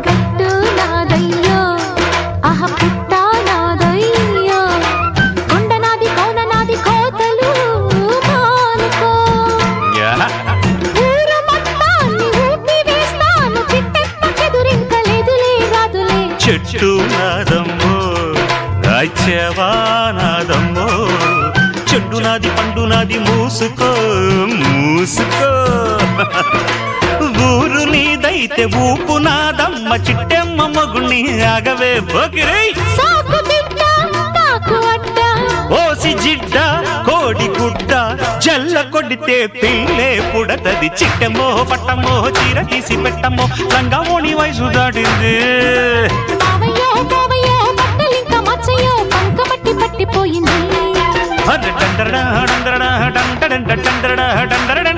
గట్టు నాదయ్యో ఆహ పుట్ట నాదయ్యో కొండ నాది కోన నాది కోతలు మానుకో ఊరు మొత్తాన్ని ఊపి వేస్తాను చిట్టెమ్మకెదురింకలేదులే రాదులే చెట్టు నాదమ్మో రాజ్యవా నాదమ్మో చెట్టు నాది పండు నాది మూసుకో మూసుకో ఊరు నీదైతే ఊపు నాదమ్మ చిట్టెమ్మ మగుణ్ణి ఆగవే పోకిరై ఓసి జిడ్డ కోడి గుడ్డ జల్ల కొడితే పిల్లే పుడతది చిట్టెమ్మో పట్టమ్మో చీర తీసి పెట్టమ్మో లంగామోని వయసు దాటింది పట్టిపోయింది డందరడా డందరడా డందరడా డందరడా